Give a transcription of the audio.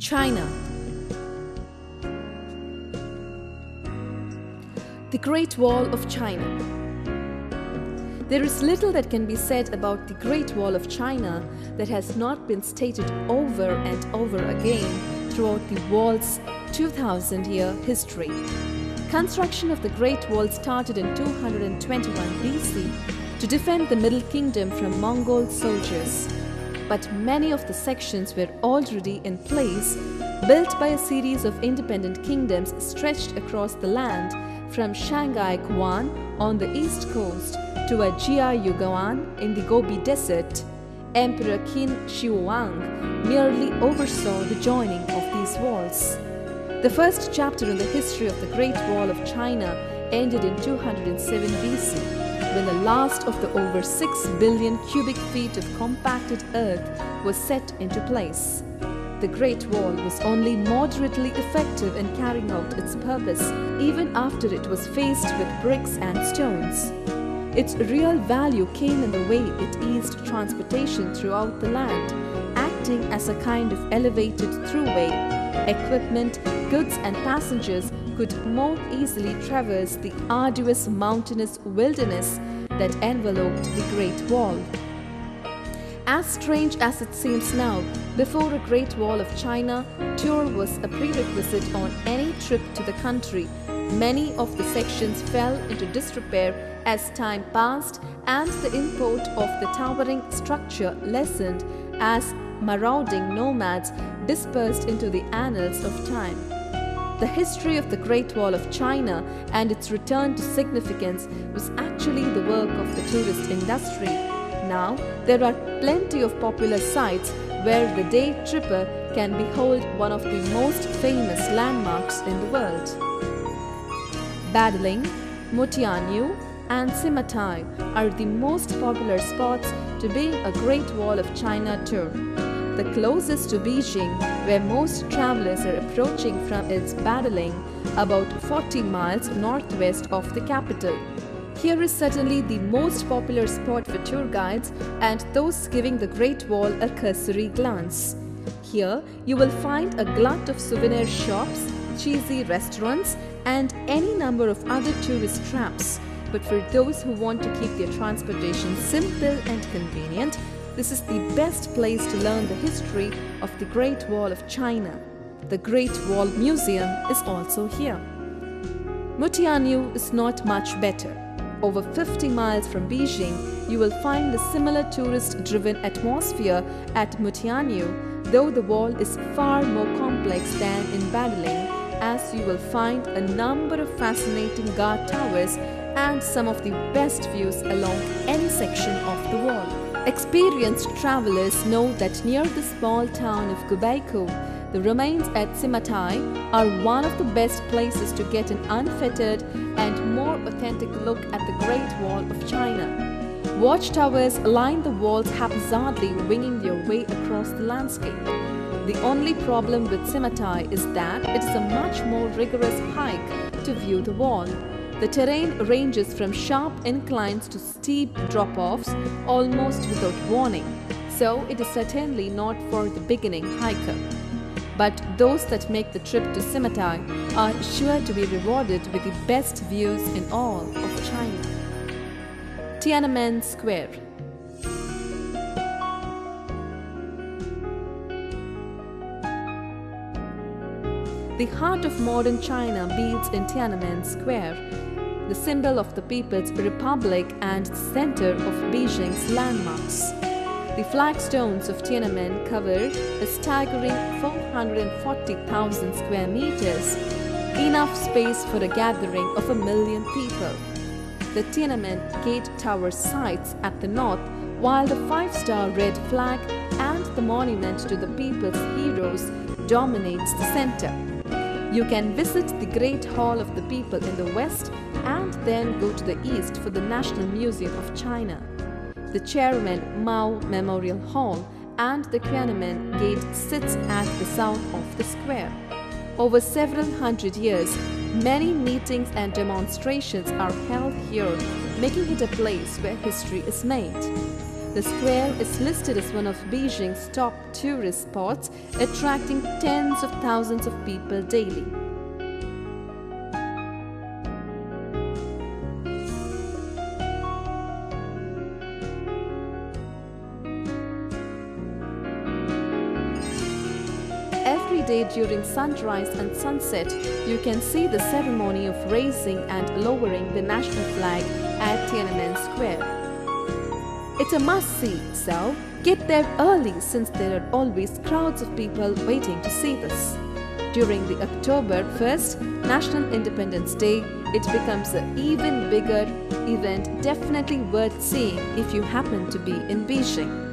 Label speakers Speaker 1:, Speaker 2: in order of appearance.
Speaker 1: China. The Great Wall of China. There is little that can be said about the Great Wall of China that has not been stated over and over again throughout the wall's 2000-year history. Construction of the Great Wall started in 221 BC to defend the Middle Kingdom from Mongol soldiers. But many of the sections were already in place, built by a series of independent kingdoms stretched across the land from Shanghai Guan on the east coast to a Jia Yuguan in the Gobi Desert. Emperor Qin Shi Huang merely oversaw the joining of these walls. The first chapter in the history of the Great Wall of China ended in 207 BC, when the last of the over 6 billion cubic feet of compacted earth was set into place. The Great Wall was only moderately effective in carrying out its purpose, even after it was faced with bricks and stones. Its real value came in the way it eased transportation throughout the land, acting as a kind of elevated throughway. Equipment, goods and passengers could more easily traverse the arduous mountainous wilderness that enveloped the Great Wall. As strange as it seems now, before a Great Wall of China, tour was a prerequisite on any trip to the country. Many of the sections fell into disrepair as time passed, and the import of the towering structure lessened as marauding nomads dispersed into the annals of time. The history of the Great Wall of China and its return to significance was actually the work of the tourist industry. Now, there are plenty of popular sites where the day tripper can behold one of the most famous landmarks in the world. Badaling, Mutianyu, and Simatai are the most popular spots to being a Great Wall of China tour. The closest to Beijing, where most travelers are approaching from its Badaling, about 40 miles northwest of the capital. Here is certainly the most popular spot for tour guides and those giving the Great Wall a cursory glance. Here you will find a glut of souvenir shops, cheesy restaurants, and any number of other tourist traps. But for those who want to keep their transportation simple and convenient, this is the best place to learn the history of the Great Wall of China. The Great Wall Museum is also here. Mutianyu is not much better. Over 50 miles from Beijing, you will find a similar tourist-driven atmosphere at Mutianyu, though the wall is far more complex than in Badaling, as you will find a number of fascinating guard towers and some of the best views along any section of the wall. Experienced travelers know that near the small town of Gubaiko, the remains at Simatai are one of the best places to get an unfettered and more authentic look at the Great Wall of China. Watchtowers line the walls haphazardly, winging their way across the landscape. The only problem with Simatai is that it is a much more rigorous hike to view the wall. The terrain ranges from sharp inclines to steep drop-offs almost without warning, so it is certainly not for the beginning hiker. But those that make the trip to Simatai are sure to be rewarded with the best views in all of China. Tiananmen Square. The heart of modern China beats in Tiananmen Square, the symbol of the People's Republic and center of Beijing's landmarks. The flagstones of Tiananmen cover a staggering 440,000 square meters, enough space for a gathering of 1 million people. The Tiananmen Gate Tower sites at the north, while the 5-star red flag and the monument to the people's heroes dominates the center. You can visit the Great Hall of the People in the west and then go to the east for the National Museum of China. The Chairman Mao Memorial Hall and the Tiananmen Gate sits at the south of the square. Over several hundred years, many meetings and demonstrations are held here, making it a place where history is made. The square is listed as one of Beijing's top tourist spots, attracting tens of thousands of people daily. Every day during sunrise and sunset, you can see the ceremony of raising and lowering the national flag at Tiananmen Square. It's a must-see, so get there early since there are always crowds of people waiting to see this. During the October 1st National Independence Day, it becomes an even bigger event, definitely worth seeing if you happen to be in Beijing.